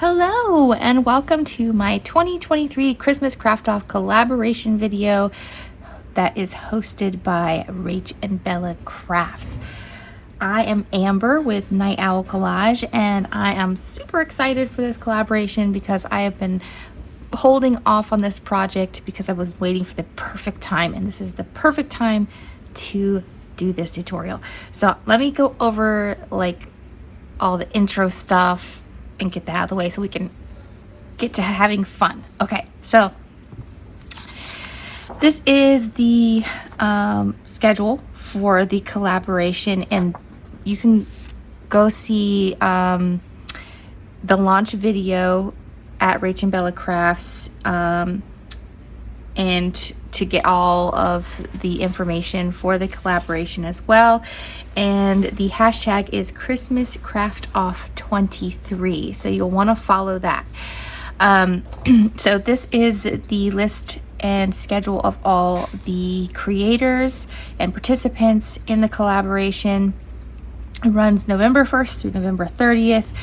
Hello and welcome to my 2023 Christmas Craft Off collaboration video that is hosted by Rach and Bella Crafts. I am Amber with Night Owl Collage and I am super excited for this collaboration because I have been holding off on this project because I was waiting for the perfect time, and this is the perfect time to do this tutorial. So let me go over like all the intro stuff and get that out of the way so we can get to having fun. Okay, so this is the schedule for the collaboration, and you can go see the launch video at Rach and Bella Crafts and to get all of the information for the collaboration as well. And the hashtag is Christmas Craft Off 23, so you'll want to follow that. So this is the list and schedule of all the creators and participants in the collaboration. It runs November 1st through November 30th.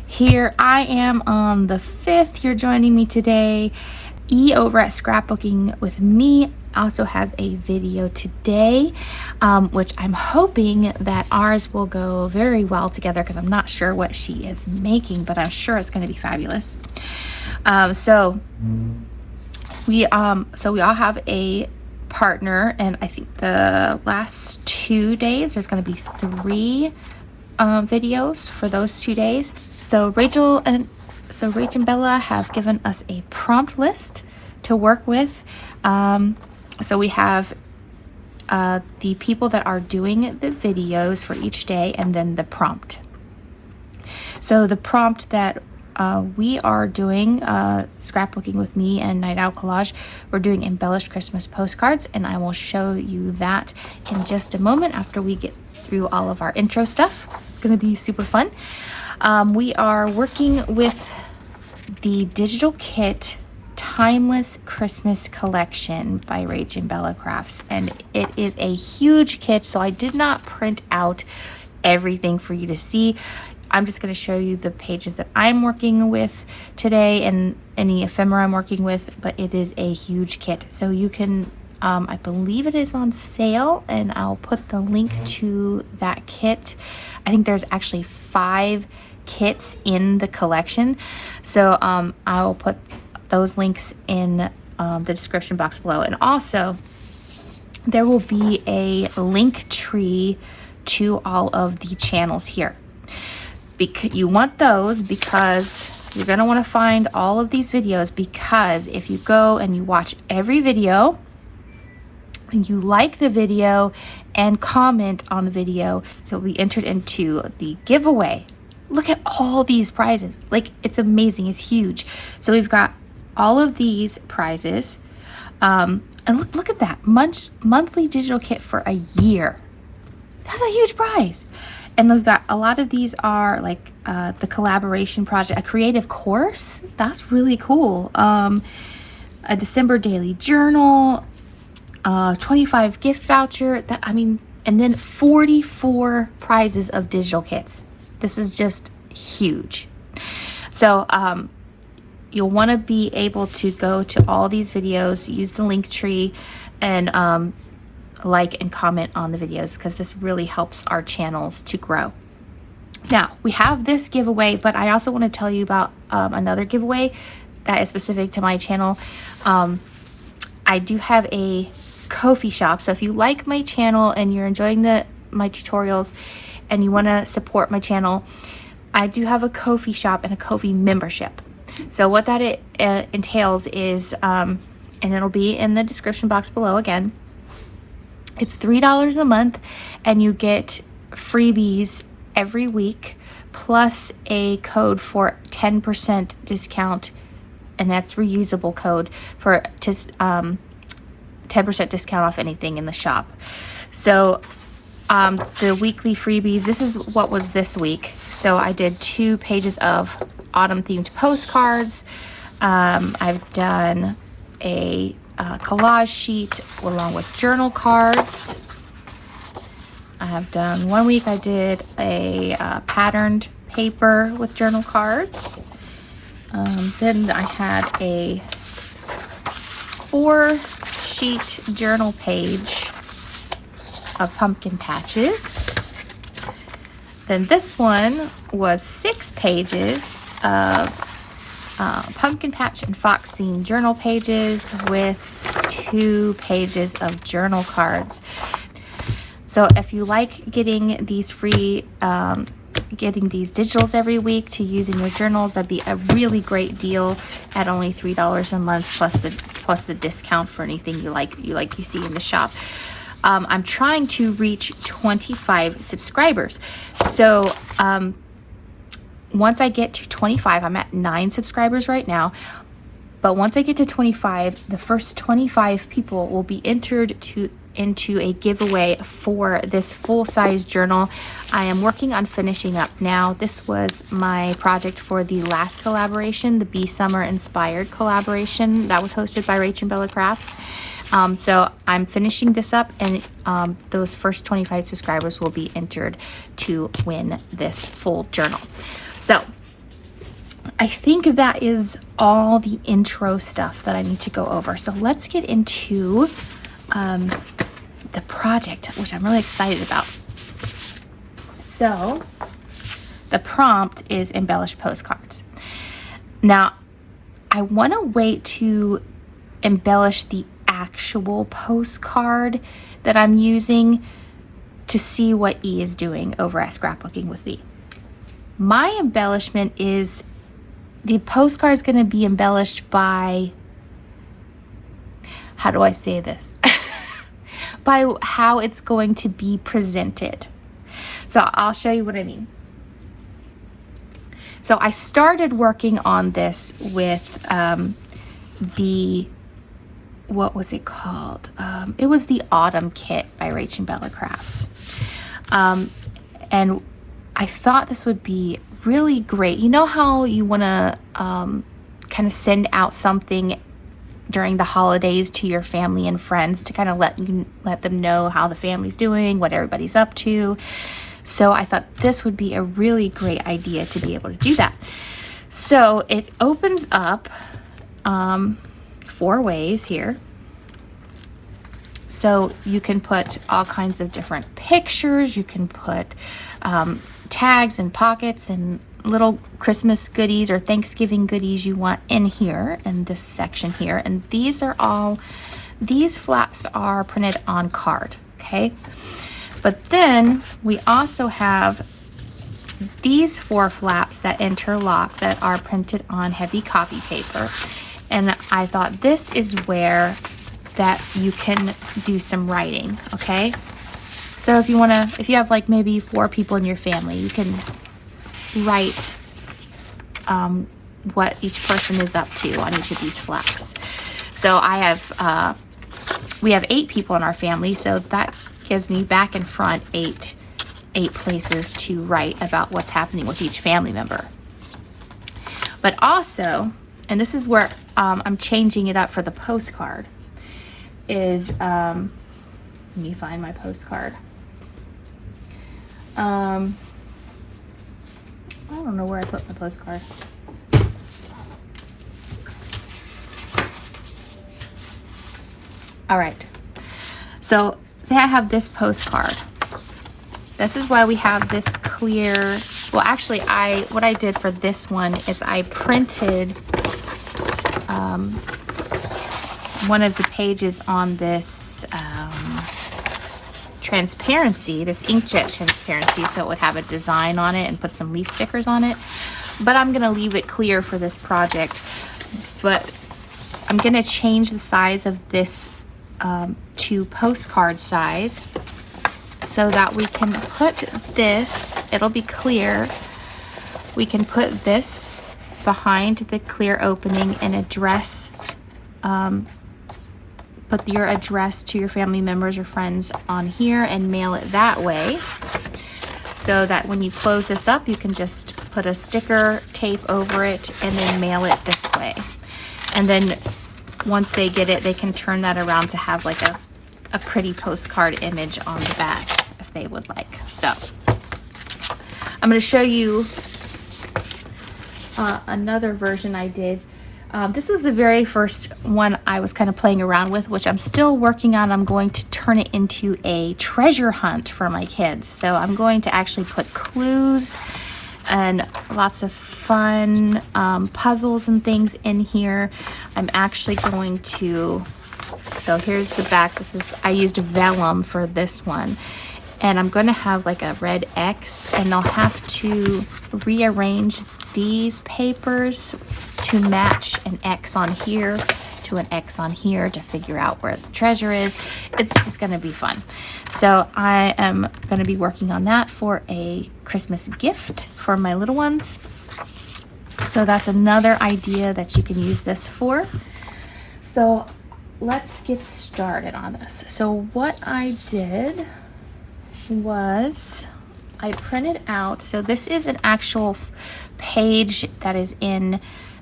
Here I am on the 5th. You're joining me today. E over at Scrapbooking with Me also has a video today, which I'm hoping that ours will go very well together because I'm not sure what she is making, but I'm sure it's going to be fabulous. So we all have a partner, and I think the last 2 days there's going to be 3 videos for those 2 days. So Rach and Bella have given us a prompt list to work with. So we have the people that are doing the videos for each day, and then the prompt. So the prompt that we are doing, Scrapbooking with Me and Night Owl Collage, we're doing embellished Christmas postcards, and I will show you that in just a moment after we get through all of our intro stuff. It's going to be super fun. We are working with the digital kit Timeless Christmas Collection by Rach and Bella Crafts, and it is a huge kit, so I did not print out everything for you to see. I'm just going to show you the pages that I'm working with today and any ephemera I'm working with, but it is a huge kit, so you can I believe it is on sale, and I'll put the link to that kit. I think there's actually 5 kits in the collection, so I will put those links in the description box below. And also there will be a link tree to all of the channels here. You want those because you're going to want to find all of these videos, because if you go and you watch every video and you like the video and comment on the video, you'll be entered into the giveaway. Look at all these prizes. Like, it's amazing. It's huge. So we've got all of these prizes. And look at that. Monthly digital kit for a year. That's a huge prize. And we've got a lot of these are like the collaboration project, a creative course. That's really cool. A December daily journal, 25 gift voucher. And then 44 prizes of digital kits. This is just huge. So you'll want to be able to go to all these videos, use the link tree, and like and comment on the videos, because this really helps our channels to grow. Now, we have this giveaway, but I also want to tell you about another giveaway that is specific to my channel. I do have a Ko-fi shop, so if you like my channel and you're enjoying my tutorials and you want to support my channel, I do have a Ko-fi shop and a Ko-fi membership. So what that entails is, and it'll be in the description box below again, it's $3 a month, and you get freebies every week, plus a code for 10% discount, and that's reusable code for 10% discount off anything in the shop. So the weekly freebies, this is what was this week. So I did 2 pages of autumn themed postcards. I've done a collage sheet along with journal cards. I have done 1 week I did a patterned paper with journal cards. Then I had a 4-sheet journal page of pumpkin patches. Then this one was 6 pages of pumpkin patch and fox themed journal pages with 2 pages of journal cards. So if you like getting these free, getting these digitals every week to use in your journals, that'd be a really great deal at only $3 a month plus the discount for anything you see in the shop. I'm trying to reach 25 subscribers. So once I get to 25, I'm at 9 subscribers right now. But once I get to 25, the first 25 people will be entered into a giveaway for this full-size journal. I am working on finishing up now. This was my project for the last collaboration, the Bee Summer Inspired collaboration that was hosted by Rach and Bella Crafts. So I'm finishing this up, and those first 25 subscribers will be entered to win this full journal. So I think that is all the intro stuff that I need to go over. So let's get into the project, which I'm really excited about. So the prompt is embellish postcards. Now, I want to wait to embellish the actual postcard that I'm using to see what E is doing over at Scrapbooking with B. My embellishment is, the postcard is going to be embellished by, how do I say this? By how it's going to be presented. So I'll show you what I mean. So I started working on this with what was it called? It was the Autumn Kit by Rach and Bella Crafts. And I thought this would be really great. You know how you want to kind of send out something during the holidays to your family and friends to kind of let them know how the family's doing, what everybody's up to. So I thought this would be a really great idea to be able to do that. So it opens up 4 ways here. So you can put all kinds of different pictures. You can put tags and pockets and little Christmas goodies or Thanksgiving goodies you want in here, in this section here. And these flaps are printed on card, okay? But then we also have these 4 flaps that interlock that are printed on heavy copy paper. And I thought this is where that you can do some writing, okay? So if you have like maybe 4 people in your family, you can write what each person is up to on each of these flaps. So we have 8 people in our family, so that gives me back and front 8 places to write about what's happening with each family member. But also, and this is where I'm changing it up for the postcard, is let me find my postcard. I don't know where I put my postcard. All right, so say I have this postcard. This is why we have this clear, well actually what I did for this one is I printed one of the pages on this transparency, this inkjet transparency, so it would have a design on it and put some leaf stickers on it. But I'm gonna leave it clear for this project. But I'm gonna change the size of this to postcard size so that we can put this, it'll be clear, we can put this behind the clear opening and address, put your address to your family members or friends on here and mail it that way, so that when you close this up, you can just put a sticker tape over it and then mail it this way. And then once they get it, they can turn that around to have like a pretty postcard image on the back if they would like. So I'm going to show you another version I did. This was the very first one I was kind of playing around with, which I'm still working on. I'm going to turn it into a treasure hunt for my kids. So I'm going to actually put clues and lots of fun puzzles and things in here. I'm actually going to, so here's the back. I used vellum for this one. And I'm going to have like a red X, and I'll have to rearrange these papers to match an X on here to an X on here to figure out where the treasure is. It's just going to be fun. So I am going to be working on that for a Christmas gift for my little ones. So that's another idea that you can use this for. So let's get started on this. So what I did was I printed out, so this is an actual page that is in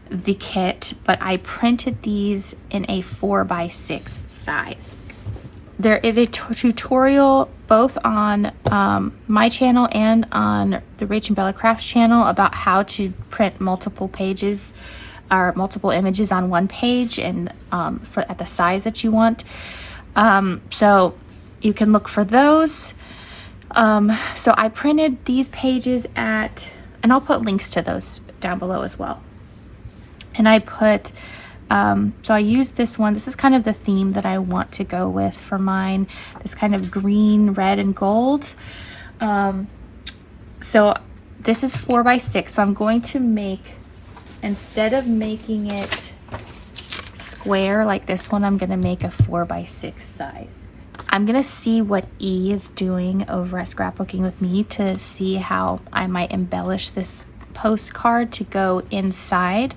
the kit, but I printed these in a 4x6 size. There is a tutorial both on my channel and on the Rach and Bella Crafts channel about how to print multiple pages or multiple images on one page and at the size that you want. So you can look for those. So I printed these pages at, and I'll put links to those down below as well. And I put, so I used this one. This is kind of the theme that I want to go with for mine. This kind of green, red, and gold. So this is 4x6. So I'm going to make, instead of making it square like this one, I'm going to make a 4x6 size. I'm going to see what E is doing over at Scrapbooking with Me to see how I might embellish this postcard to go inside.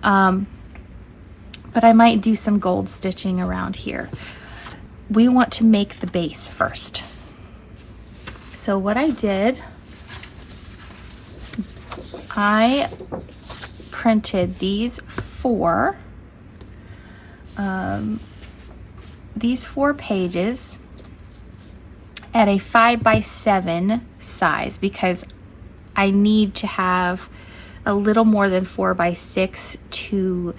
But I might do some gold stitching around here. We want to make the base first. So what I did, I printed these four pages at a 5x7 size because I need to have a little more than 4x6 to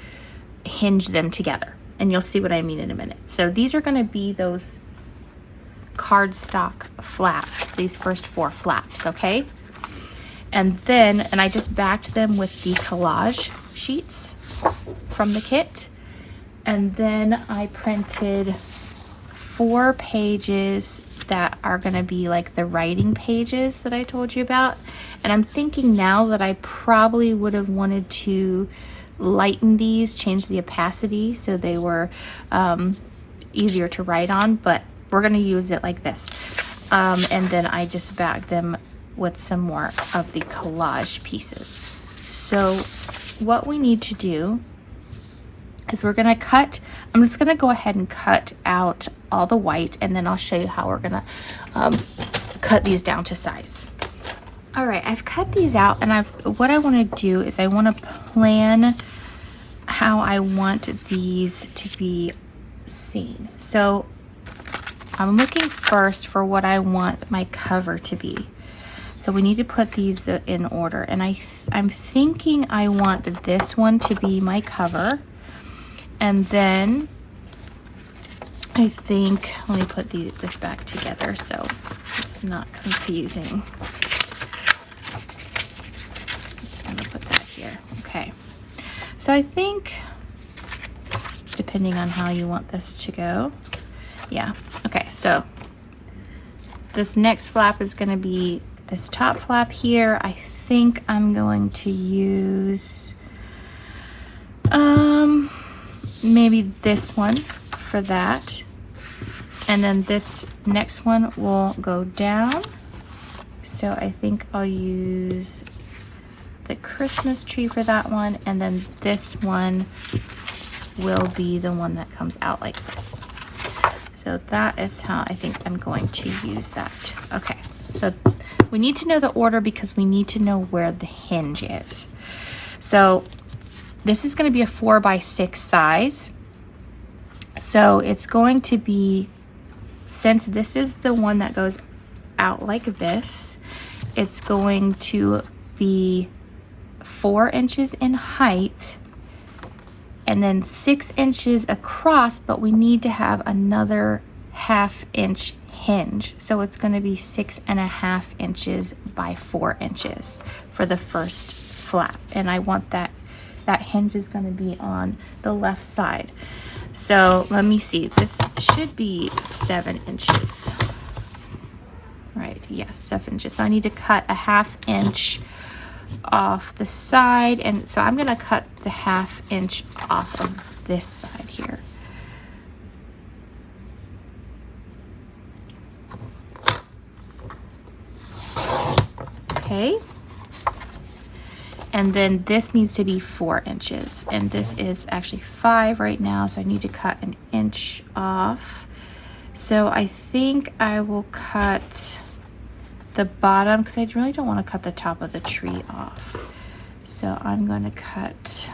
hinge them together, and you'll see what I mean in a minute. So these are going to be those cardstock flaps, these first four flaps, okay? And then, and I just backed them with the collage sheets from the kit. And then I printed 4 pages that are going to be like the writing pages that I told you about. And I'm thinking now that I probably would have wanted to lighten these, change the opacity so they were easier to write on, but we're going to use it like this. And then I just backed them with some more of the collage pieces. So what we need to do is we're going to cut, I'm just going to go ahead and cut out all the white, and then I'll show you how we're going to cut these down to size. All right, I've cut these out, and what I want to do is I want to plan how I want these to be seen. So I'm looking first for what I want my cover to be. So we need to put these in order, and I'm thinking I want this one to be my cover. And then I think, let me put this back together so it's not confusing. I'm just going to put that here. Okay. So I think, depending on how you want this to go, yeah. Okay, so this next flap is going to be this top flap here. I think I'm going to use maybe this one for that, and then this next one will go down. So I think I'll use the Christmas tree for that one, and then this one will be the one that comes out like this. So that is how I think I'm going to use that. Okay, so we need to know the order because we need to know where the hinge is. So this is going to be a 4x6 size. So it's going to be, since this is the one that goes out like this, it's going to be 4 inches in height and then 6 inches across, but we need to have another 1/2 inch hinge. So it's going to be 6.5 inches by 4 inches for the first flap. And I want that hinge is going to be on the left side. So let me see, this should be 7 inches. Right, yes, 7 inches. So I need to cut a 1/2 inch off the side, and so I'm going to cut the 1/2 inch off of this side here. Okay, and then this needs to be 4 inches, and this is actually 5 right now, so I need to cut an inch off. So I think I will cut the bottom, because I really don't want to cut the top of the tree off. So I'm going to cut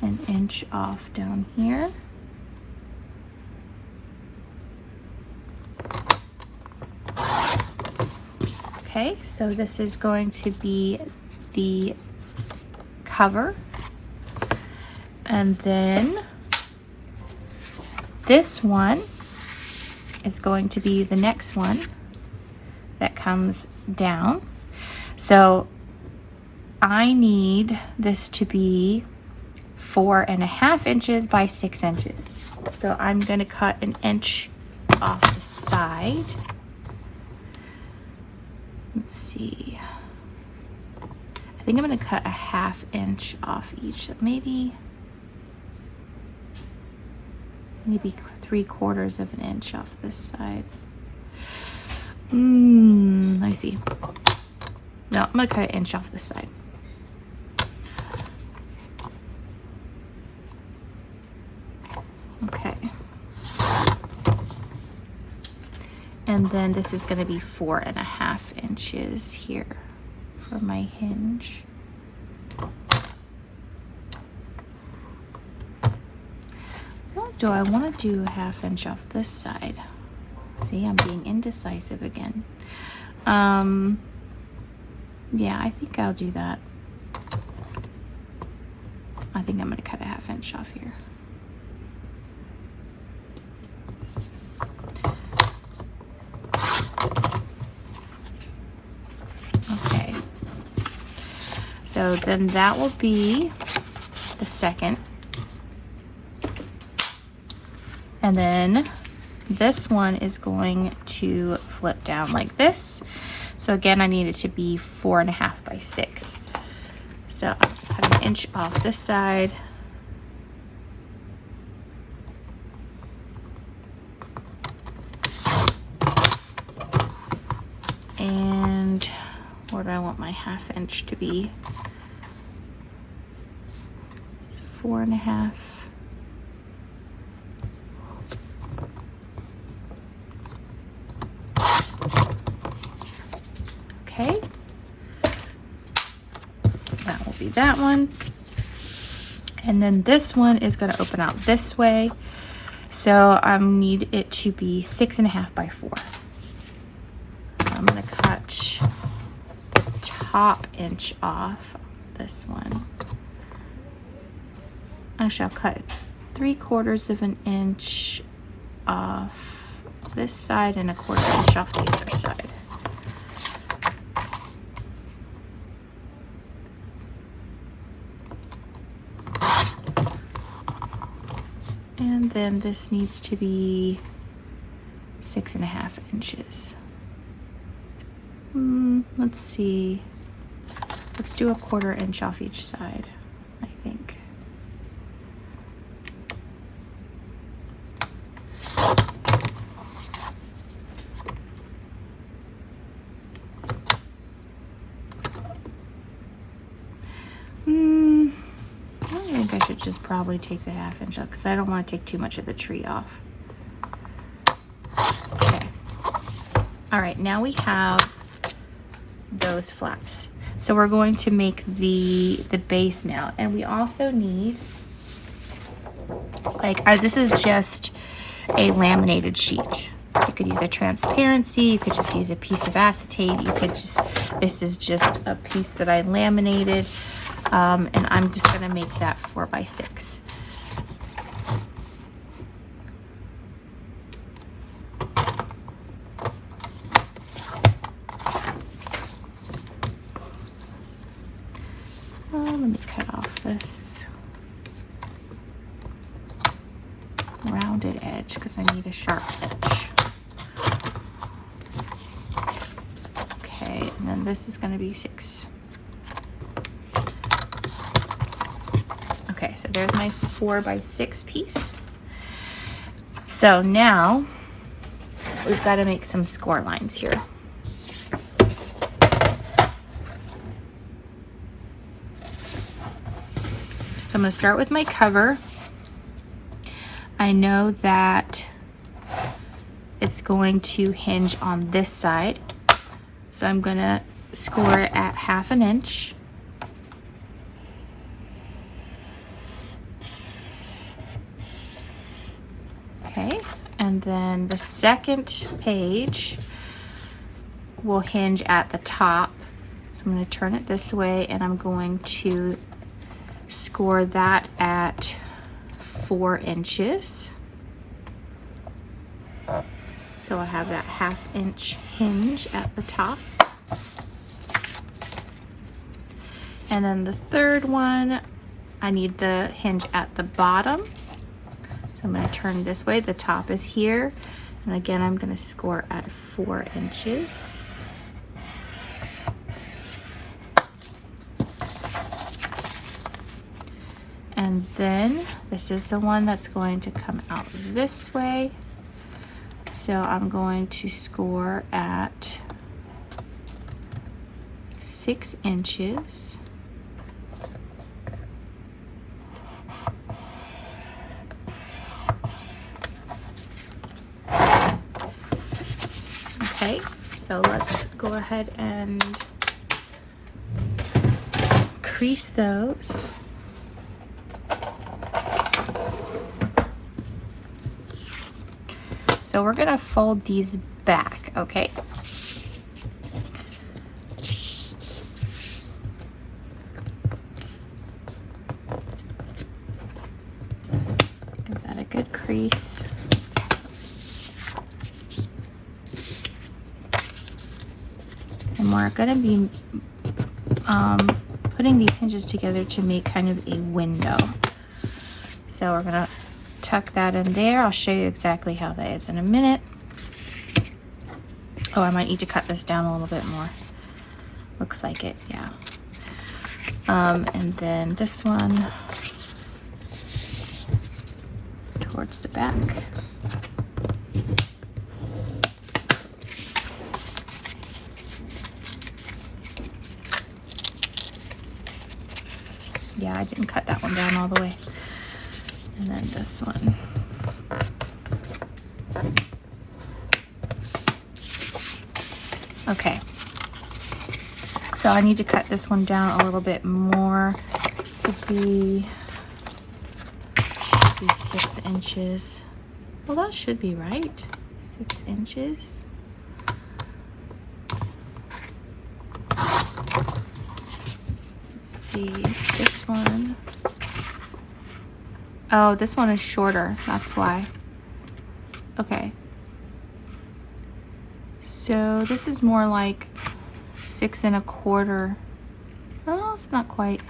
an inch off down here. Okay, so this is going to be the cover. And then this one is going to be the next one that comes down. So I need this to be 4.5 inches by 6 inches. So I'm going to cut an inch off the side. Let's see. I think I'm going to cut a 1/2 inch off each. So maybe 3/4 of an inch off this side. Let me see. No, I'm going to cut an inch off this side. Okay. And then this is going to be 4.5 inches here for my hinge. What do I want to do a 1/2 inch off this side? See, I'm being indecisive again. Yeah, I think I'll do that. I think I'm going to cut a 1/2 inch off here. Okay. So then that will be the second. And then this one is going to flip down like this. So again, I need it to be 4.5 by 6. So I'll cut an inch off this side. And where do I want my 1/2 inch to be? 4.5. Okay, that will be that one. And then this one is going to open out this way. So I need it to be 6.5 by 4. I'm going to cut the top inch off this one. Actually, I'll cut 3/4 of an inch off this side and 1/4 inch off the other side. And then this needs to be 6.5 inches. Let's see. Let's do 1/4 inch off each side, I think. I should just probably take the 1/2 inch off because I don't want to take too much of the tree off. Okay. All right, now we have those flaps. So we're going to make the base now, and we also need, like, this is just a laminated sheet. You could use a transparency, you could just use a piece of acetate, you could just, this is just a piece that I laminated, and I'm just gonna make that 4 by 6. Let me cut off this rounded edge because I need a sharp edge. Okay, and then this is going to be 6. Okay, so there's my 4 by 6 piece. So now we've got to make some score lines here. So I'm going to start with my cover. I know that it's going to hinge on this side, so I'm going to score it at 1/2 inch. Okay, and then the second page will hinge at the top. So I'm going to turn it this way, and I'm going to score that at 4 inches. So I have that 1/2 inch hinge at the top. And then the third one, I need the hinge at the bottom. So I'm going to turn this way. The top is here. And again, I'm going to score at 4 inches. And then this is the one that's going to come out this way. So I'm going to score at 6 inches. Okay, so let's go ahead and crease those. So we're gonna fold these back, okay? Give that a good crease. And we're gonna be putting these hinges together to make kind of a window. So we're gonna tuck that in there. I'll show you exactly how that is in a minute. Oh, I might need to cut this down a little bit more. Looks like it, yeah. And then this one towards the back. Yeah, I didn't cut that one down all the way. And then this one. Okay. So I need to cut this one down a little bit more. Should be 6 inches. Well, that should be right. 6 inches. Let's see, this one. Oh, this one is shorter, that's why. Okay. So this is more like 6 1/4. Oh, it's not quite.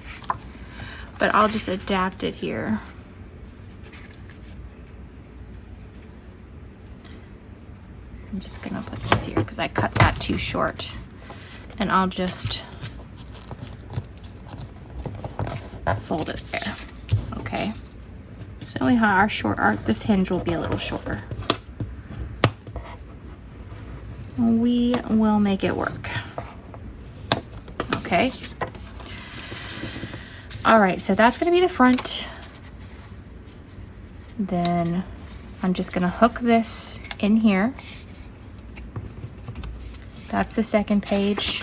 But I'll just adapt it here. I'm just gonna put this here because I cut that too short. And I'll just fold it there. Okay. So our this hinge will be a little shorter. We will make it work. Okay. All right, so that's gonna be the front. Then I'm just gonna hook this in here. That's the second page.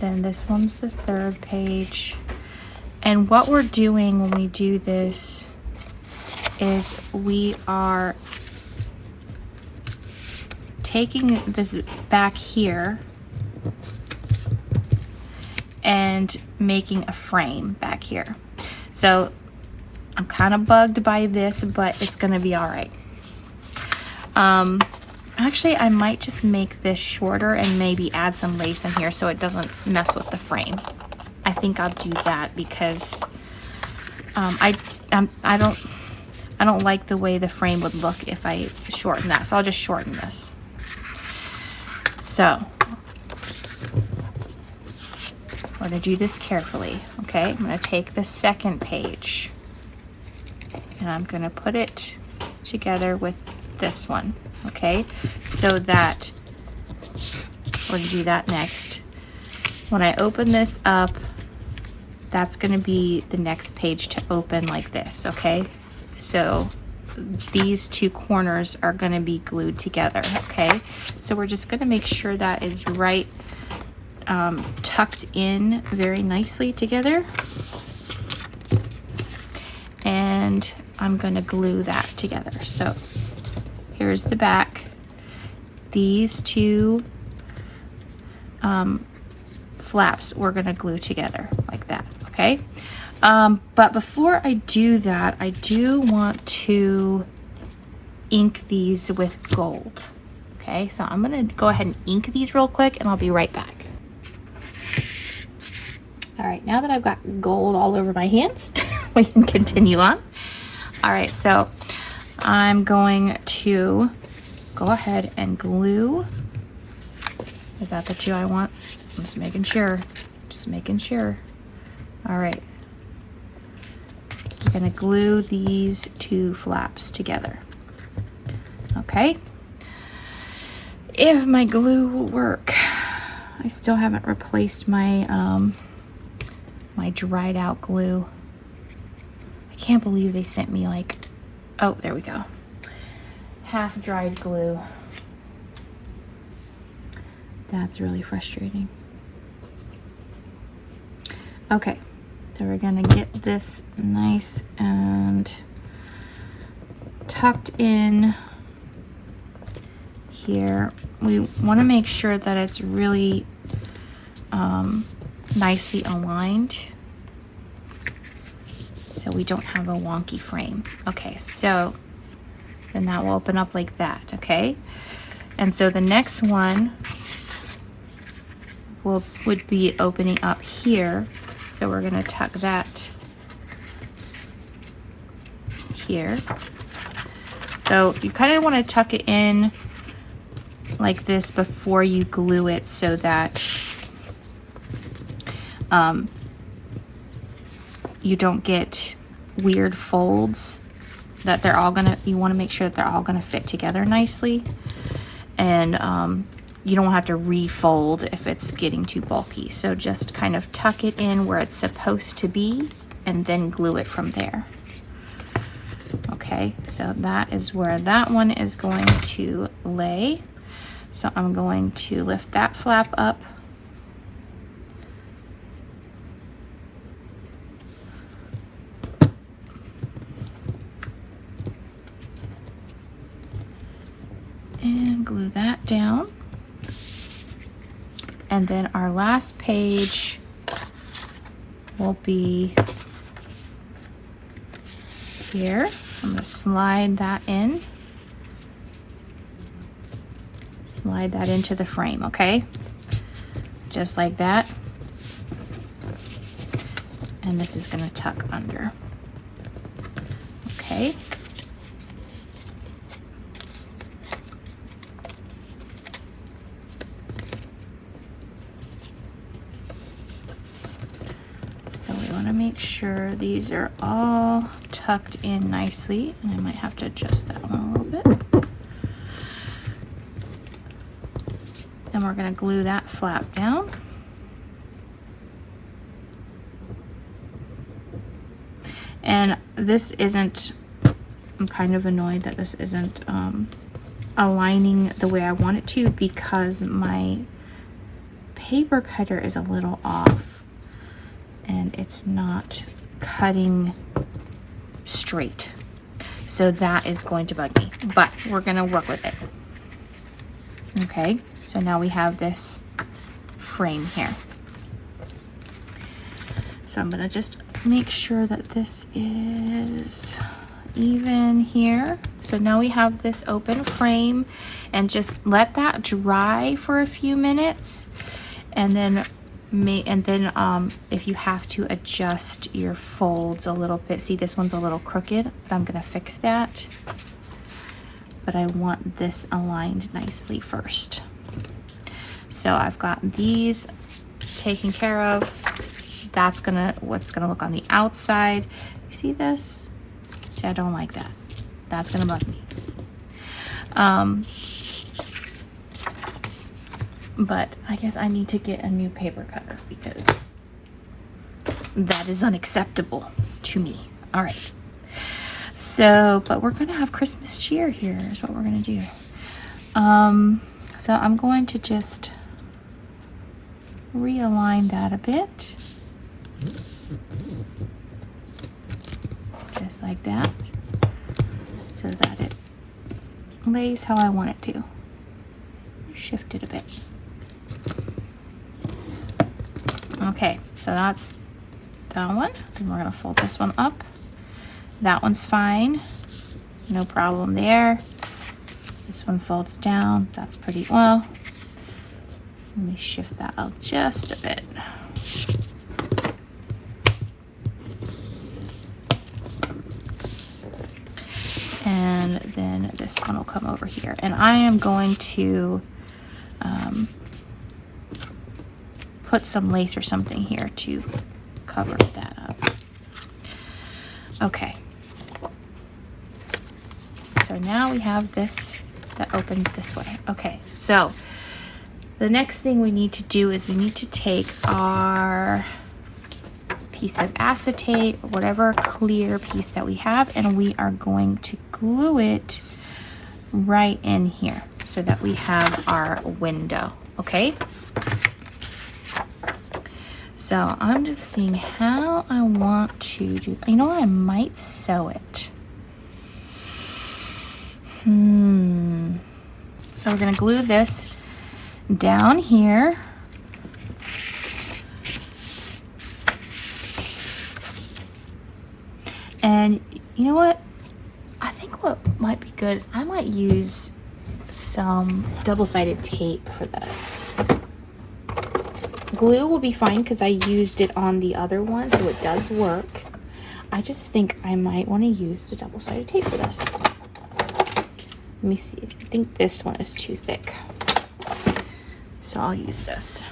Then this one's the third page. And what we're doing when we do this is we are taking this back here and making a frame back here. So I'm kind of bugged by this, but it's gonna be all right. Actually, I might just make this shorter and maybe add some lace in here so it doesn't mess with the frame. I think I'll do that because I don't like the way the frame would look if I shorten that. So I'll just shorten this. So we're gonna do this carefully, okay? I'm gonna take the second page and I'm gonna put it together with this one, okay? So that, we're gonna do that next. When I open this up, that's gonna be the next page to open like this, okay? So these two corners are gonna be glued together, okay? So we're just gonna make sure that is right, tucked in very nicely together. And I'm gonna glue that together. So here's the back. These two flaps we're gonna glue together like that, okay? But before I do that, I do want to ink these with gold, okay? So I'm gonna go ahead and ink these real quick and I'll be right back. All right, now that I've got gold all over my hands, we can continue on. All right, so I'm going to go ahead and glue. Is that the two I want? I'm just making sure, All right, I'm gonna glue these two flaps together, okay? If my glue will work. I still haven't replaced my, my dried out glue. I can't believe they sent me like, oh, there we go. Half dried glue. That's really frustrating. Okay, so we're gonna get this nice and tucked in here. We wanna make sure that it's really nicely aligned so we don't have a wonky frame. Okay, so then that will open up like that, okay? And so the next one would be opening up here. So we're gonna tuck that here. So you kind of want to tuck it in like this before you glue it so that you don't get weird folds, that they're all gonna, you want to make sure that they're all gonna fit together nicely, and you don't have to refold if it's getting too bulky. So just kind of tuck it in where it's supposed to be and then glue it from there. Okay, so that is where that one is going to lay. So I'm going to lift that flap up. And glue that down. And then our last page will be here. I'm going to slide that in. Slide that into the frame, okay? Just like that. And this is going to tuck under. Okay. Make sure these are all tucked in nicely, and I might have to adjust that one a little bit. And we're going to glue that flap down. And this isn't, I'm kind of annoyed that this isn't aligning the way I want it to, because my paper cutter is a little off. And it's not cutting straight. So that is going to bug me, but we're gonna work with it. Okay, so now we have this frame here. So I'm gonna just make sure that this is even here. So now we have this open frame, and just let that dry for a few minutes, and then if you have to adjust your folds a little bit, see this one's a little crooked, but I'm gonna fix that. But I want this aligned nicely first. So I've got these taken care of. That's what's gonna look on the outside. You see this? See, I don't like that. That's gonna bug me. But I guess I need to get a new paper cutter because that is unacceptable to me. All right. So, but we're gonna have Christmas cheer here is what we're gonna do. So I'm going to just realign that a bit. Just like that. So that it lays how I want it to. Shift it a bit. Okay, so that's that one. Then we're gonna fold this one up. That one's fine. No problem there. This one folds down. That's pretty well. Let me shift that out just a bit. And then this one will come over here. And I am going to put some lace or something here to cover that up. Okay. So now we have this that opens this way. Okay, so the next thing we need to do is we need to take our piece of acetate, or whatever clear piece that we have, and we are going to glue it right in here so that we have our window, okay? So I'm just seeing how I want to do, you know what, I might sew it. So we're gonna glue this down here. And you know what? I think what might be good, I might use some double-sided tape for this. Glue will be fine because I used it on the other one, so it does work. I just think I might want to use the double-sided tape for this. Let me see. I think this one is too thick, so I'll use this.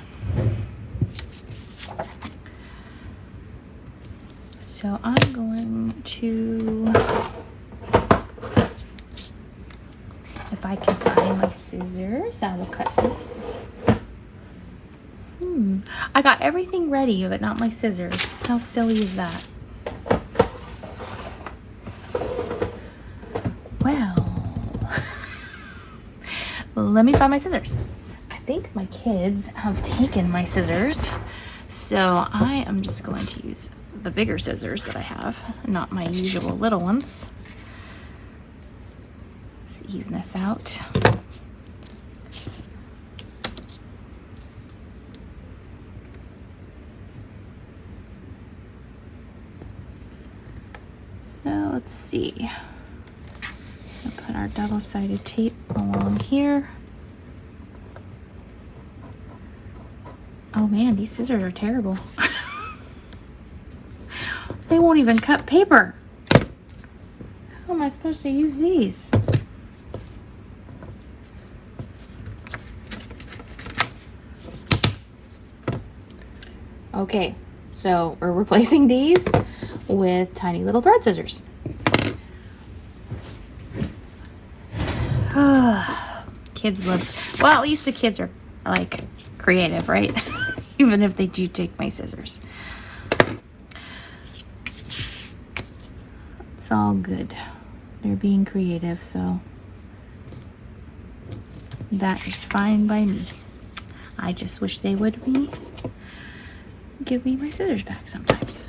So I'm going to, if I can find my scissors, I will cut this. I got everything ready, but not my scissors. How silly is that? Well, let me find my scissors. I think my kids have taken my scissors, so I am just going to use the bigger scissors that I have, not my usual little ones. Let's even this out. So let's see. I'll put our double-sided tape along here. Oh man, these scissors are terrible. They won't even cut paper. How am I supposed to use these? Okay, so we're replacing these with tiny little thread scissors. Kids love, well, at least the kids are like creative, right? Even if they do take my scissors. It's all good. They're being creative, so that is fine by me. I just wish they would give me my scissors back sometimes.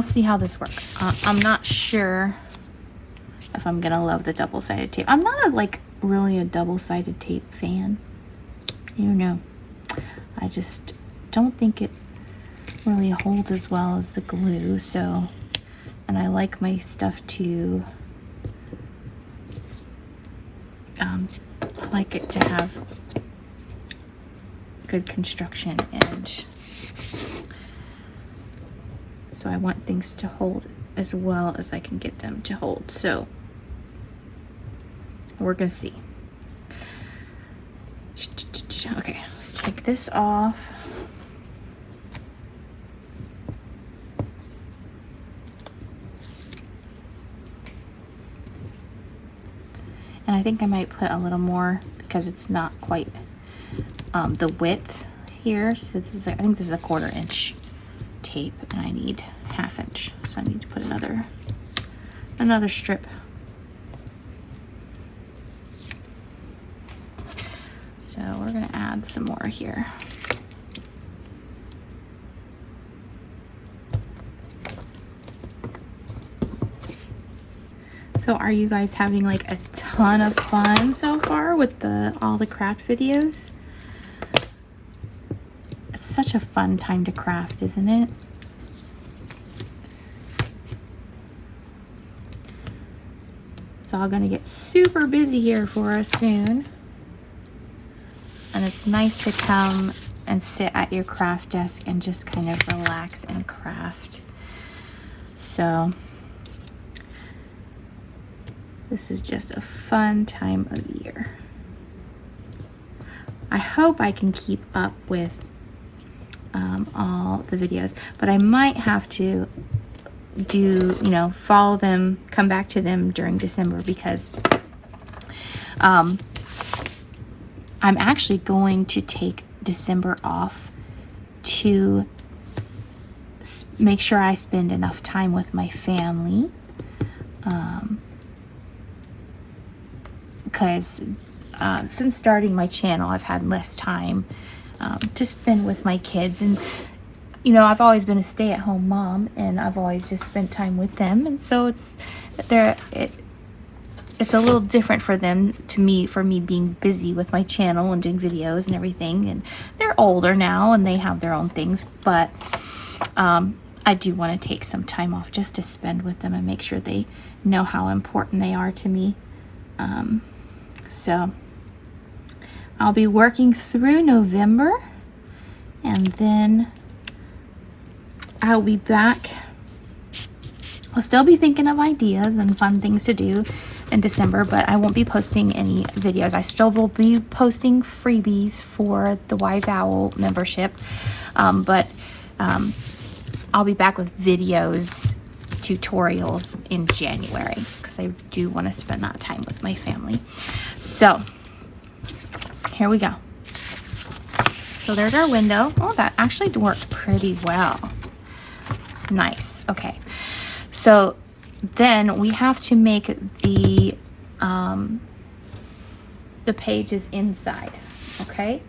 we'll see how this works. I'm not sure if I'm gonna love the double-sided tape. I'm not really a double-sided tape fan. You know, I just don't think it really holds as well as the glue. So, and I like my stuff to I like it to have good construction, and so I want things to hold as well as I can get them to hold. So we're gonna see. Okay, let's take this off. And I think I might put a little more because it's not quite the width here. So this is, I think this is a 1/4 inch tape, and I need 1/2 inch. So I need to put another strip. So we're gonna add some more here. So are you guys having like a ton of fun so far with all the craft videos? It's such a fun time to craft, isn't it? It's all gonna get super busy here for us soon. And it's nice to come and sit at your craft desk and just kind of relax and craft. So this is just a fun time of year. I hope I can keep up with all the videos, but I might have to do, follow them, come back to them during December, because I'm actually going to take December off to make sure I spend enough time with my family. Because since starting my channel, I've had less time to spend with my kids. And, I've always been a stay-at-home mom, and I've always just spent time with them. And so it's a little different for them, for me being busy with my channel and doing videos and everything. And they're older now and they have their own things, but I do want to take some time off just to spend with them and make sure they know how important they are to me. So I'll be working through November, and then I'll be back. I'll still be thinking of ideas and fun things to do in December, but I won't be posting any videos. I still will be posting freebies for the Wise Owl membership, but I'll be back with videos, tutorials in January, because I do want to spend that time with my family. So here we go. So there's our window. Oh, that actually worked pretty well. Nice. Okay, so then we have to make the pages inside. Okay,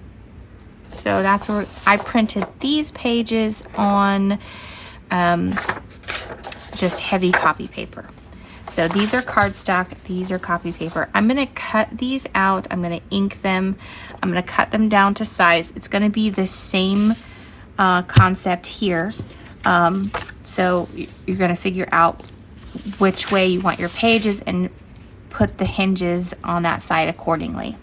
so that's where I printed these pages on just heavy copy paper. So these are cardstock, these are copy paper. I'm gonna cut these out, I'm gonna ink them, I'm gonna cut them down to size. It's gonna be the same concept here. So you're gonna figure out which way you want your pages and put the hinges on that side accordingly.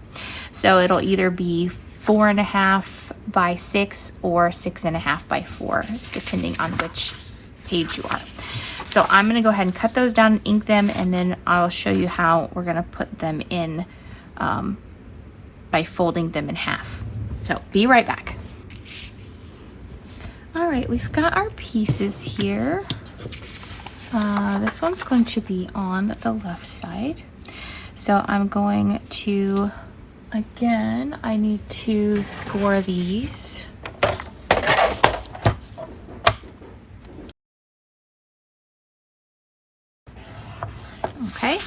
So it'll either be 4.5 by 6 or 6.5 by 4, depending on which page you are. So I'm gonna go ahead and cut those down and ink them, and then I'll show you how we're gonna put them in by folding them in half. So be right back. All right, we've got our pieces here. This one's going to be on the left side. So I'm going to, again, I need to score these. Okay.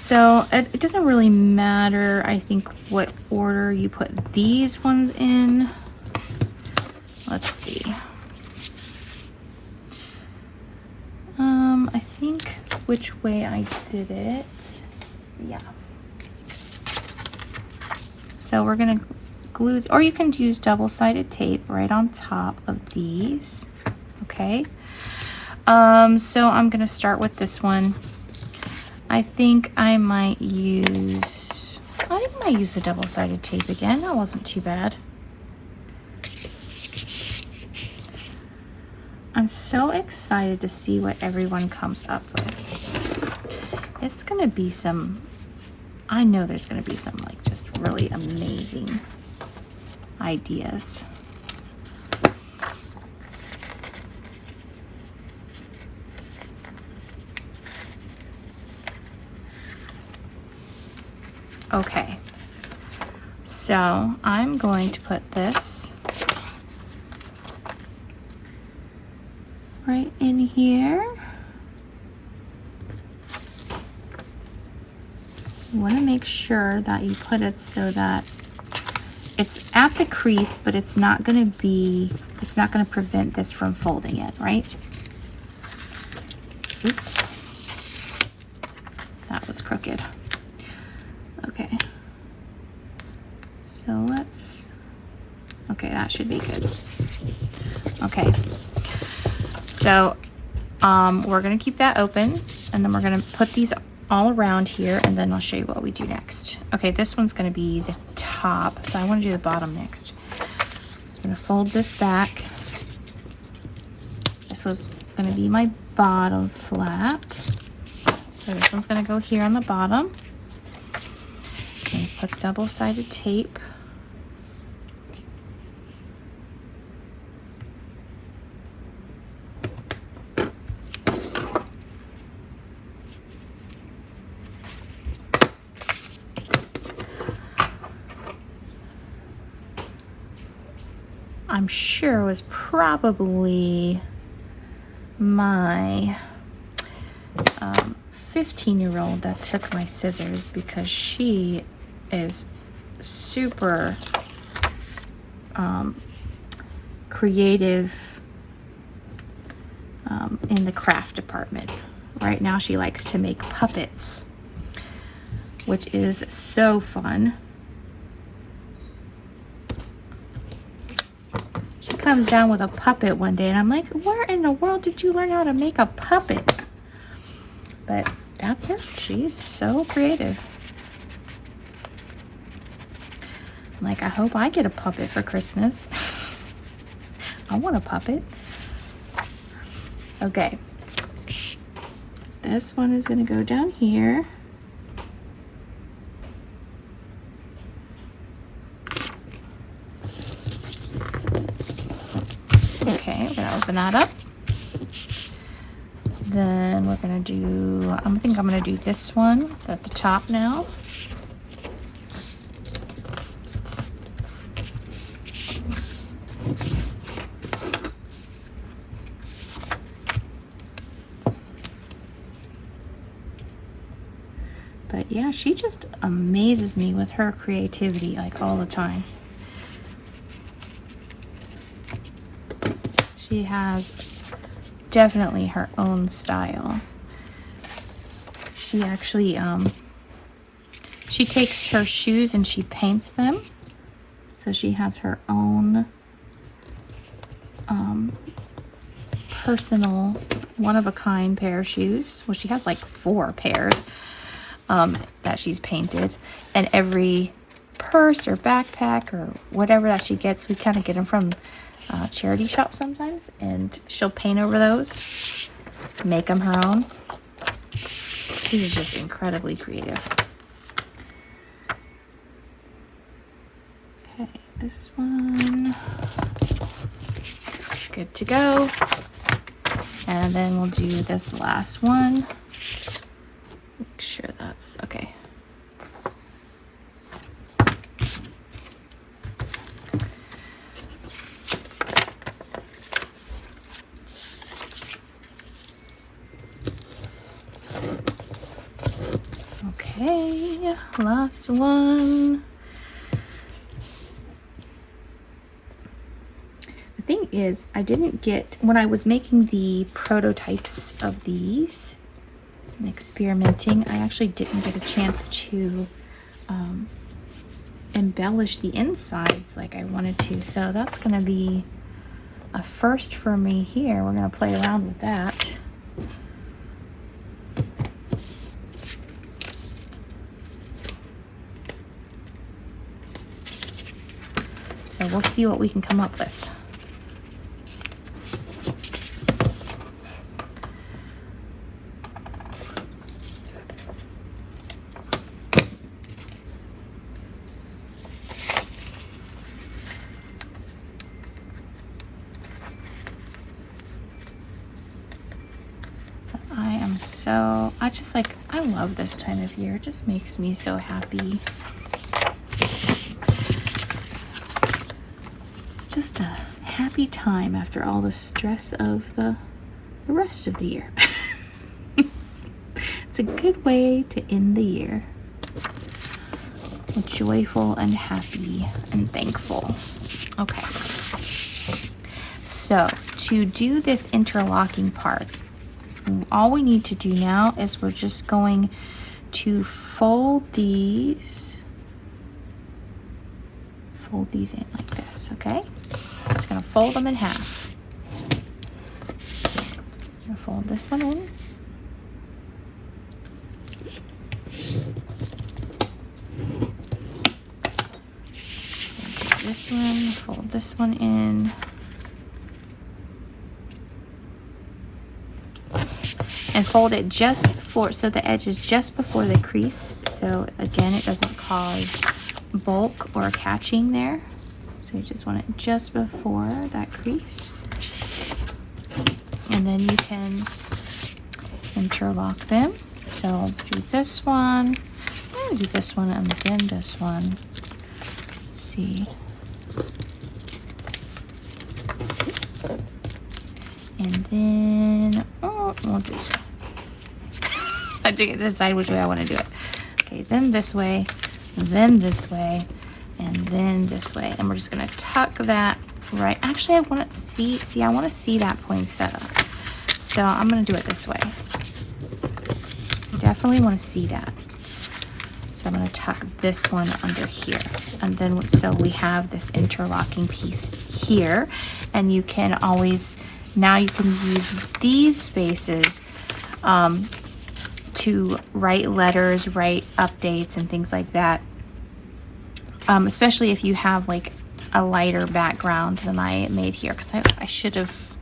So So it doesn't really matter, I think, what order you put these ones in. Let's see. I think which way I did it. Yeah. So we're gonna glue, or you can use double-sided tape right on top of these. Okay. So I'm gonna start with this one. I think I might use the double-sided tape again. That wasn't too bad. I'm so excited to see what everyone comes up with. It's gonna be some, I know there's gonna be some like just really amazing ideas. Okay, so I'm going to put this right in here. You want to make sure that you put it so that it's at the crease, but it's not going to prevent this from folding it, right? Oops. That was crooked. Okay. So okay, that should be good. Okay. So we're gonna keep that open, and then we're gonna put these all around here, and then I'll show you what we do next. Okay, this one's gonna be the top, so I wanna do the bottom next. So I'm gonna fold this back. This was gonna be my bottom flap. So this one's gonna go here on the bottom. And put double-sided tape. I'm sure it was probably my 15-year-old that took my scissors, because she is super creative in the craft department. Right now she likes to make puppets, which is so fun. She comes down with a puppet one day and I'm like, where in the world did you learn how to make a puppet? But that's her. She's so creative. I'm like, I hope I get a puppet for Christmas. I want a puppet. Okay. This one is going to go down here. Okay, we're going to open that up. Then we're going to do, I think I'm going to do this one at the top now. But yeah, she just amazes me with her creativity, like, all the time. She has definitely her own style. She actually, she takes her shoes and she paints them. So she has her own personal, one-of-a-kind pair of shoes. Well, she has like 4 pairs. That she's painted, and every purse or backpack or whatever that she gets, we kind of get them from charity shops sometimes, and she'll paint over those, make them her own. She's just incredibly creative. Okay, this one, good to go. And then we'll do this last one. Make sure that's okay. Okay, last one. The thing is, I didn't get, when I was making the prototypes of these and experimenting, I actually didn't get a chance to embellish the insides like I wanted to. So that's going to be a first for me here. We're going to play around with that. So we'll see what we can come up with. I love this time of year. It just makes me so happy. Just a happy time after all the stress of the rest of the year. It's a good way to end the year. Joyful and happy and thankful. Okay. So to do this interlocking part, all we need to do now is we're just going to fold these in like this, okay? Just gonna fold them in half. I'm gonna fold this one in. Take this one, fold this one in. And fold it just before, so the edge is just before the crease. So again, it doesn't cause bulk or catching there. So you just want it just before that crease. And then you can interlock them. So do this one, and do this one, and then this one. Let's see. And then, we'll do this one. I didn't decide which way I want to do it. Okay, then this way, then this way, and then this way. And we're just gonna tuck that right. Actually, I want to see, I want to see that poinsettia. So I'm gonna do it this way. Definitely want to see that. So I'm gonna tuck this one under here. And then, so we have this interlocking piece here. And you can always, now you can use these spaces to write letters, write updates and things like that. Especially if you have like a lighter background than I made here, because I should have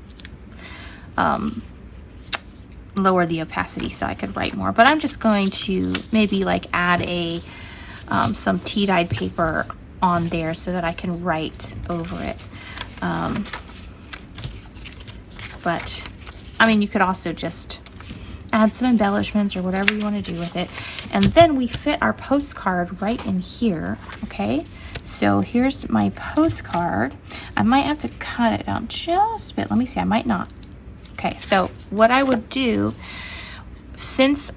lowered the opacity so I could write more. But I'm just going to maybe like add a some tea-dyed paper on there so that I can write over it. But I mean, you could also just add some embellishments or whatever you want to do with it. And then we fit our postcard right in here, okay? So here's my postcard. I might have to cut it out just a bit. Let me see, I might not. Okay, so what I would do, since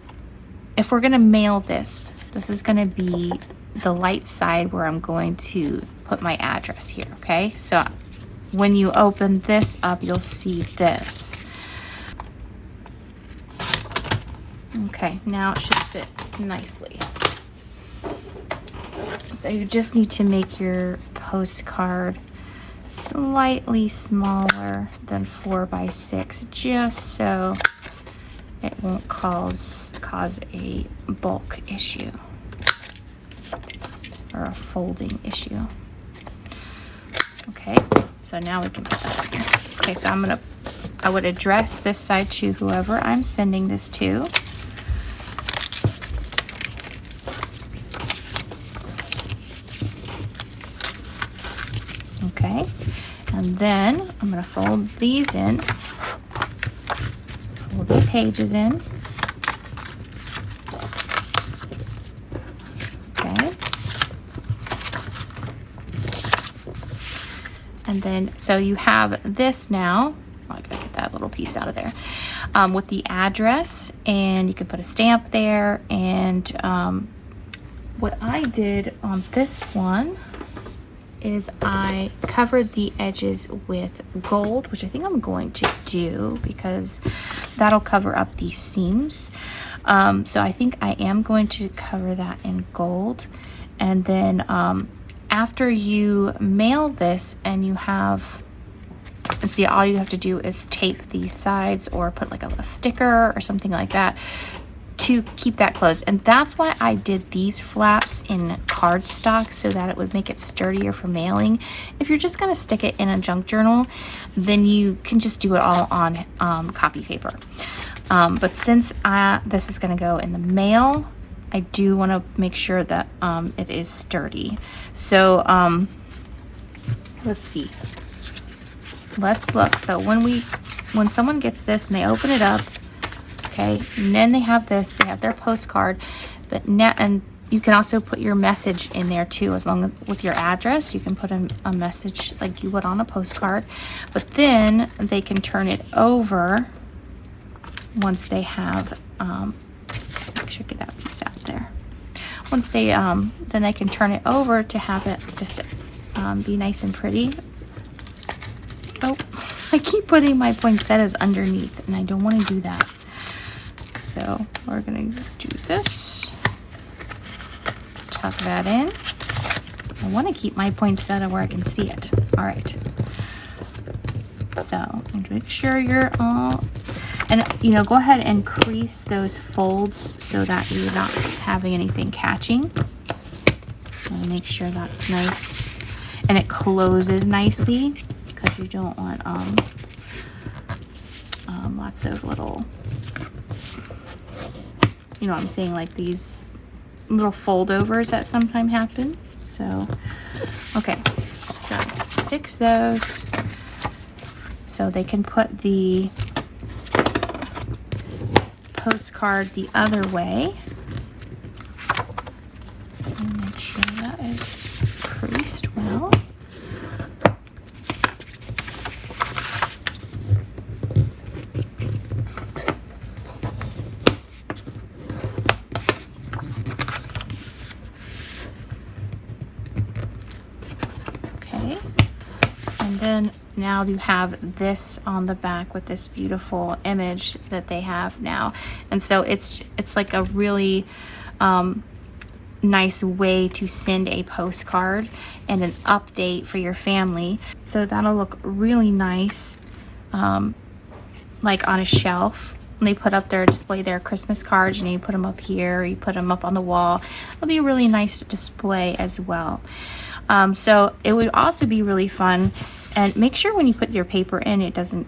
if we're gonna mail this, this is gonna be the light side where I'm going to put my address here, okay? So when you open this up, you'll see this. Okay, now it should fit nicely. So you just need to make your postcard slightly smaller than 4 by 6, just so it won't cause a bulk issue or a folding issue. Okay, so now we can put that in here. Okay, so I would address this side to whoever I'm sending this to. Okay, and then I'm going to fold these in, fold the pages in. Okay, and then so you have this now. I gotta get that little piece out of there, with the address, and you can put a stamp there, and what I did on this one is I covered the edges with gold, which I think I'm going to do because that'll cover up these seams. So I think I am going to cover that in gold. And then after you mail this and you have, see, all you have to do is tape these sides or put like a sticker or something like that to keep that closed. And that's why I did these flaps in cardstock, so that it would make it sturdier for mailing. If you're just going to stick it in a junk journal, then you can just do it all on copy paper. But since this is going to go in the mail, I do want to make sure that it is sturdy. So let's see. Let's look. So when someone gets this and they open it up, okay, and then they have this, they have their postcard, but now, and you can also put your message in there too, as long as with your address, you can put a message like you would on a postcard, but then they can turn it over once they have, make sure I get that piece out there. Once they, then they can turn it over to have it just be nice and pretty. Oh, I keep putting my poinsettias underneath and I don't want to do that. So we're gonna do this, tuck that in. I want to keep my poinsettia where I can see it. All right. So make sure you're all, and you know, go ahead and crease those folds so that you're not having anything catching. Make sure that's nice and it closes nicely, because you don't want lots of little, you know what I'm saying, like these little foldovers that sometimes happen. So, okay, so fix those so they can put the postcard the other way. And make sure that is creased well. Then now you have this on the back with this beautiful image that they have now, and so it's like a really nice way to send a postcard and an update for your family. So that'll look really nice, like on a shelf. When they put up their display their Christmas cards, you know, you put them up here, you put them up on the wall. It'll be a really nice display as well. So it would also be really fun. And make sure when you put your paper in, it doesn't,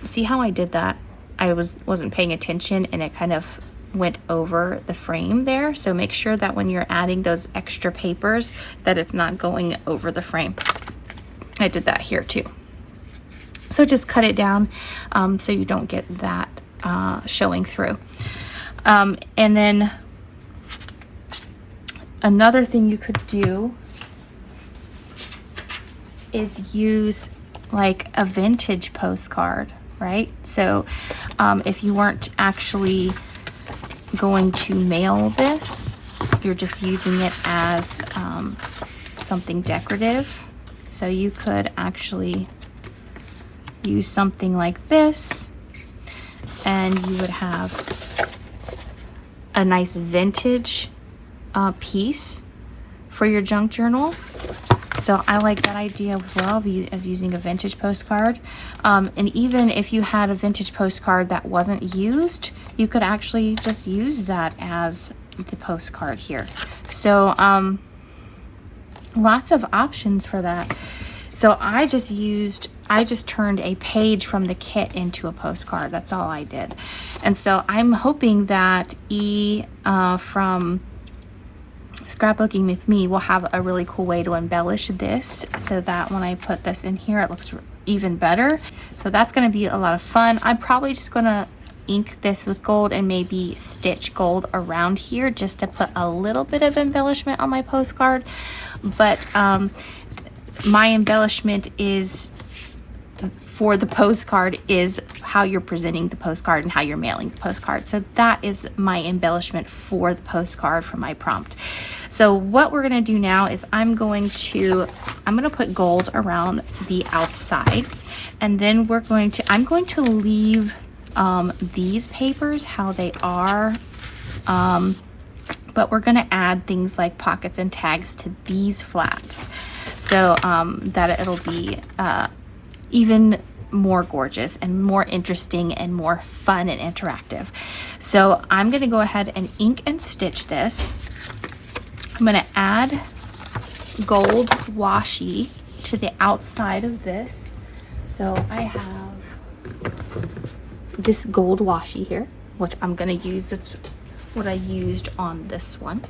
see how I did that? I wasn't paying attention and it kind of went over the frame there. So make sure that when you're adding those extra papers that it's not going over the frame. I did that here too. So just cut it down so you don't get that showing through. And then another thing you could do is use like a vintage postcard, right? So if you weren't actually going to mail this, you're just using it as something decorative. So you could actually use something like this and you would have a nice vintage piece for your junk journal. So I like that idea as well, as using a vintage postcard. And even if you had a vintage postcard that wasn't used, you could actually just use that as the postcard here. So lots of options for that. So I just turned a page from the kit into a postcard. That's all I did. And so I'm hoping that from Scrapbooking with Me will have a really cool way to embellish this so that when I put this in here, it looks even better. So that's going to be a lot of fun. I'm probably just going to ink this with gold and maybe stitch gold around here just to put a little bit of embellishment on my postcard. But my embellishment is for the postcard is how you're presenting the postcard and how you're mailing the postcard. So that is my embellishment for the postcard for my prompt. So what we're gonna do now is I'm gonna put gold around the outside, and then I'm going to leave these papers how they are, but we're gonna add things like pockets and tags to these flaps, so that it'll be even more gorgeous and more interesting and more fun and interactive. So I'm gonna go ahead and ink and stitch this. I'm gonna add gold washi to the outside of this. So I have this gold washi here, which I'm gonna use. It's what I used on this one.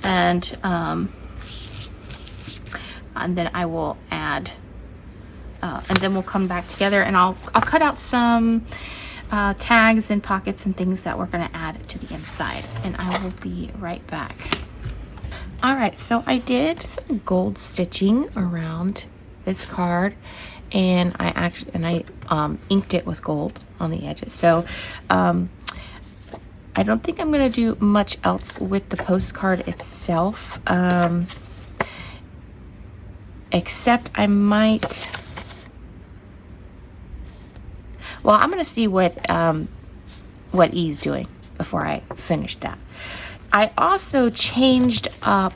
And then I will add, and then we'll come back together and I'll cut out some tags and pockets and things that we're gonna add to the inside, and I will be right back. All right, so I did some gold stitching around this card, and I inked it with gold on the edges. So I don't think I'm gonna do much else with the postcard itself, except I might, well, I'm gonna see what E's doing before I finish that. I also changed up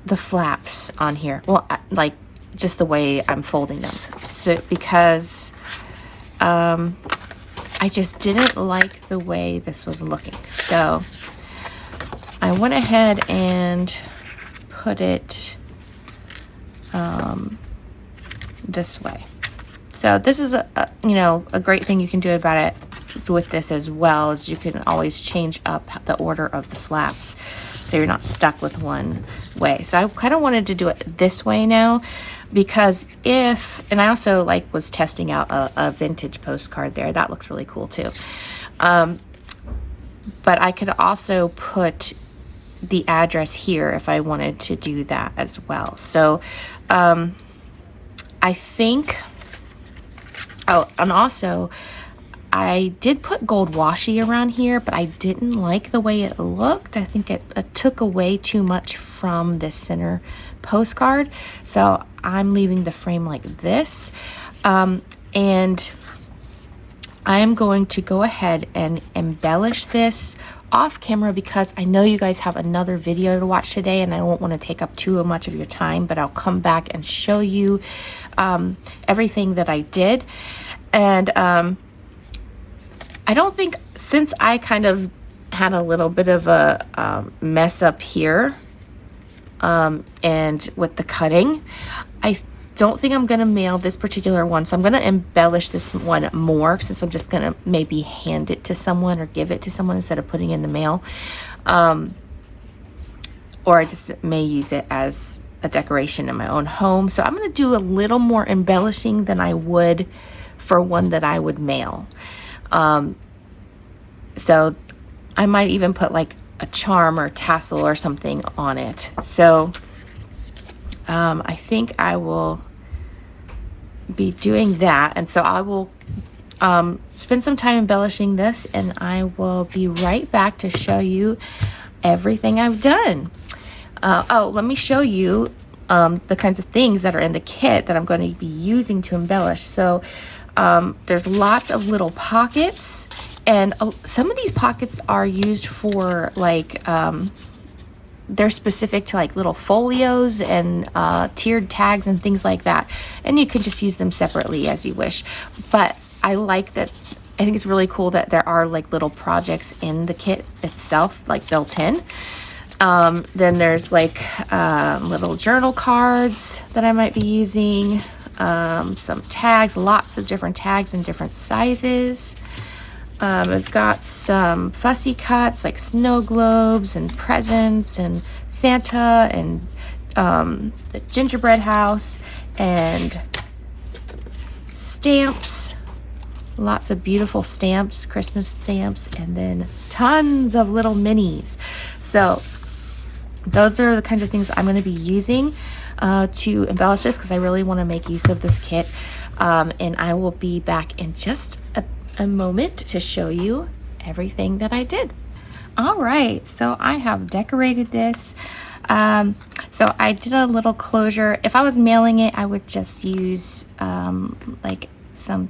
the flaps on here. Well, like just the way I'm folding them, so, because I just didn't like the way this was looking. So I went ahead and put it this way. So this is a great thing you can do about it with this as well, is you can always change up the order of the flaps so you're not stuck with one way. So I kind of wanted to do it this way now, because and I also was testing out a vintage postcard there. That looks really cool too. But I could also put the address here if I wanted to do that as well. So I think, oh, and also I did put gold washi around here, but I didn't like the way it looked. I think it took away too much from this center postcard. So I'm leaving the frame like this. And I am going to go ahead and embellish this off camera, because I know you guys have another video to watch today and I don't want to take up too much of your time, but I'll come back and show you everything that I did. And I don't think, since I kind of had a little bit of a mess up here and with the cutting, I don't think I'm gonna mail this particular one. So I'm gonna embellish this one more, since I'm just gonna maybe hand it to someone or give it to someone instead of putting it in the mail. Or I just may use it as a decoration in my own home. So I'm gonna do a little more embellishing than I would for one that I would mail. So I might even put like a charm or tassel or something on it. So I think I will be doing that. And so I will spend some time embellishing this, and I will be right back to show you everything I've done. Oh, let me show you the kinds of things that are in the kit that I'm going to be using to embellish. So there's lots of little pockets, and some of these pockets are used for they're specific to like little folios and tiered tags and things like that, and you can just use them separately as you wish. But I like that. I think it's really cool that there are like little projects in the kit itself, like built in. Then there's like little journal cards that I might be using, some tags, lots of different tags in different sizes. I've got some fussy cuts like snow globes and presents and Santa and the gingerbread house and stamps, lots of beautiful stamps, Christmas stamps, and then tons of little minis. So those are the kinds of things I'm going to be using to embellish this, because I really want to make use of this kit. And I will be back in just a moment to show you everything that I did. All right, so I have decorated this. So I did a little closure. If I was mailing it, I would just use like some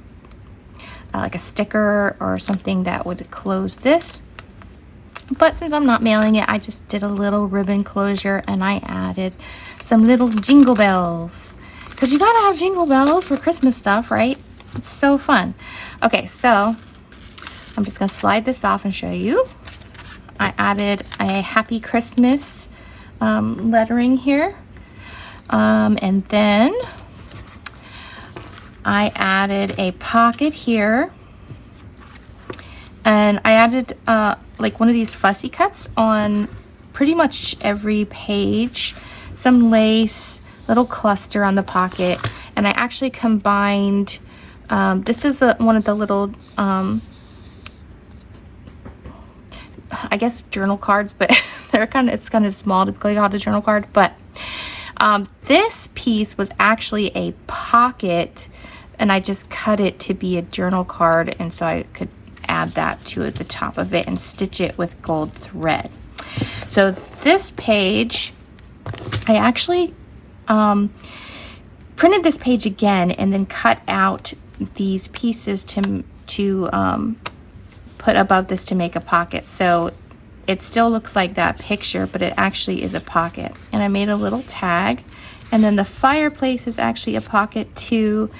like a sticker or something that would close this. But since I'm not mailing it, I just did a little ribbon closure and I added some little jingle bells. Because you gotta have jingle bells for Christmas stuff, right? It's so fun. Okay, so I'm just gonna slide this off and show you. I added a Happy Christmas lettering here. And then I added a pocket here. And I added like one of these fussy cuts on pretty much every page. Some lace, little cluster on the pocket. And I actually combined, this is one of the little, I guess journal cards, but it's kind of small to call it a journal card. But this piece was actually a pocket, and I just cut it to be a journal card, and so I could add that to the top of it and stitch it with gold thread. So this page, I actually printed this page again and then cut out these pieces to put above this to make a pocket. So it still looks like that picture, but it actually is a pocket. And I made a little tag, and then the fireplace is actually a pocket too,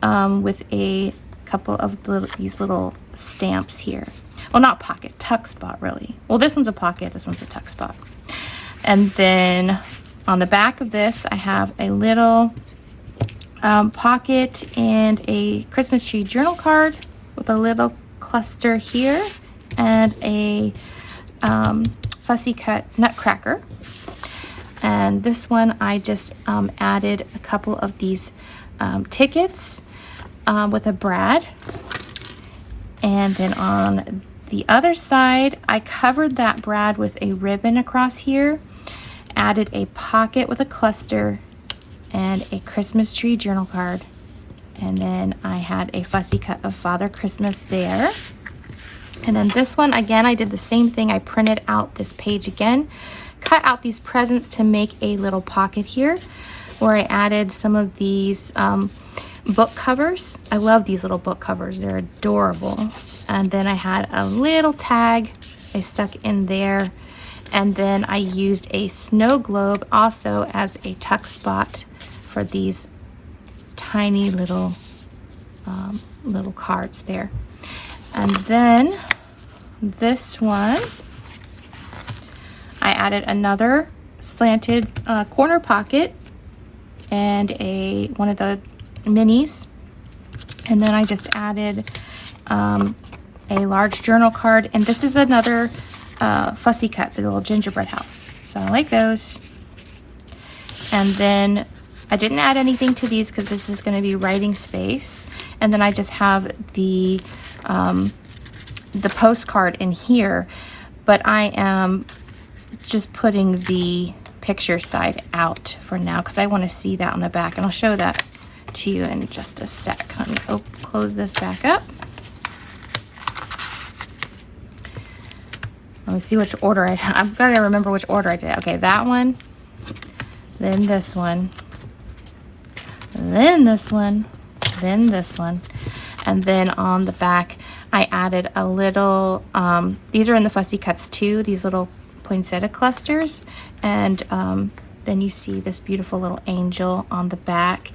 with a couple of these little stamps here. Well, not pocket, tuck spot really. Well, this one's a pocket, this one's a tuck spot. And then on the back of this, I have a little pocket and a Christmas tree journal card with a little cluster here and a fussy cut nutcracker. And this one I just added a couple of these tickets with a brad. And then on the other side, I covered that brad with a ribbon across here, added a pocket with a cluster and a Christmas tree journal card. And then I had a fussy cut of Father Christmas there. And then this one, again, I did the same thing. I printed out this page again, cut out these presents to make a little pocket here, where I added some of these book covers. I love these little book covers. They're adorable. And then I had a little tag I stuck in there. And then I used a snow globe also as a tuck spot for these tiny little cards there. And then this one, I added another slanted corner pocket and one of the minis. And then I just added a large journal card. And this is another fussy cut, the little gingerbread house. So I like those. And then I didn't add anything to these because this is going to be writing space. And then I just have the postcard in here, but I am just putting the picture side out for now because I want to see that on the back, and I'll show that to you in just a sec. Let me close this back up. Let me see which order I've got to remember which order I did. Okay, that one, then this one, then this one, then this one. And then on the back, I added a little, these are in the fussy cuts too, these little poinsettia clusters. And then you see this beautiful little angel on the back.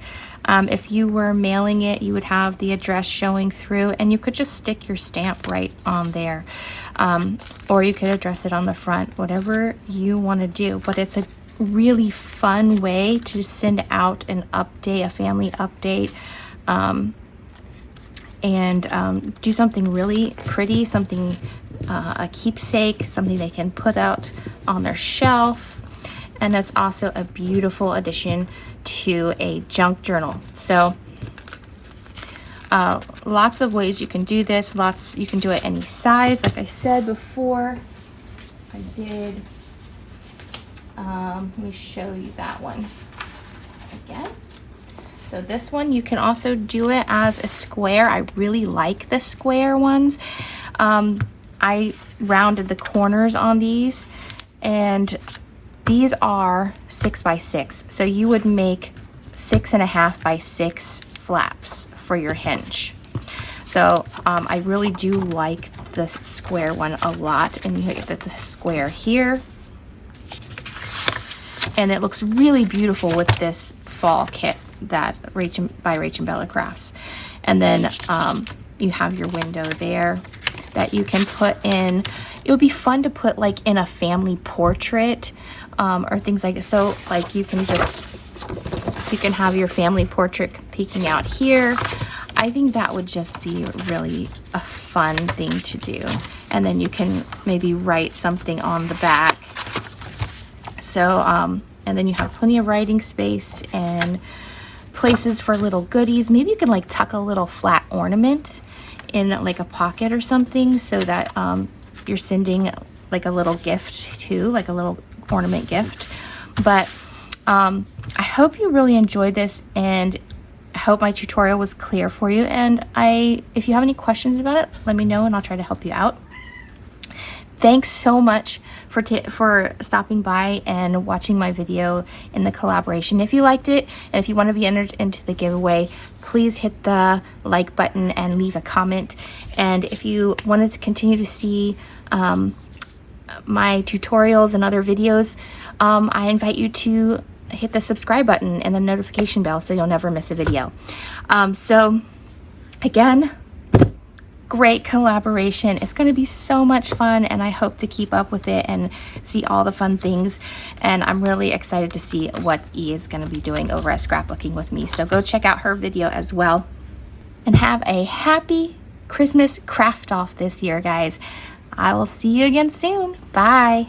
If you were mailing it, you would have the address showing through, and you could just stick your stamp right on there. Or you could address it on the front, whatever you want to do. But it's a really fun way to send out an update, a family update, and do something really pretty, something, a keepsake, something they can put out on their shelf. And it's also a beautiful addition to a junk journal. So lots of ways you can do this. You can do it any size. Like I said before, I did, let me show you that one again. So this one, you can also do it as a square. I really like the square ones. I rounded the corners on these, and these are 6 by 6. So you would make 6.5 by 6 flaps for your hinge. So I really do like the square one a lot, and you get the square here. And it looks really beautiful with this fall kit that by Rachel Bella Crafts. And then you have your window there that you can put in. It would be fun to put like in a family portrait or things like that. So like you can have your family portrait peeking out here. I think that would just be really a fun thing to do. And then you can maybe write something on the back. So, and then you have plenty of writing space and places for little goodies. Maybe you can like tuck a little flat ornament in like a pocket or something, so that you're sending like a little gift too, like a little ornament gift. But I hope you really enjoyed this, and I hope my tutorial was clear for you. And if you have any questions about it, let me know and I'll try to help you out. Thanks so much for stopping by and watching my video in the collaboration. If you liked it, and if you want to be entered into the giveaway, please hit the like button and leave a comment. And if you wanted to continue to see my tutorials and other videos, I invite you to hit the subscribe button and the notification bell so you'll never miss a video. So again, great collaboration. It's going to be so much fun, and I hope to keep up with it and see all the fun things. And I'm really excited to see what E is going to be doing over at Scrapbooking with me. So go check out her video as well. And have a happy Christmas craft off this year, guys. I will see you again soon. Bye.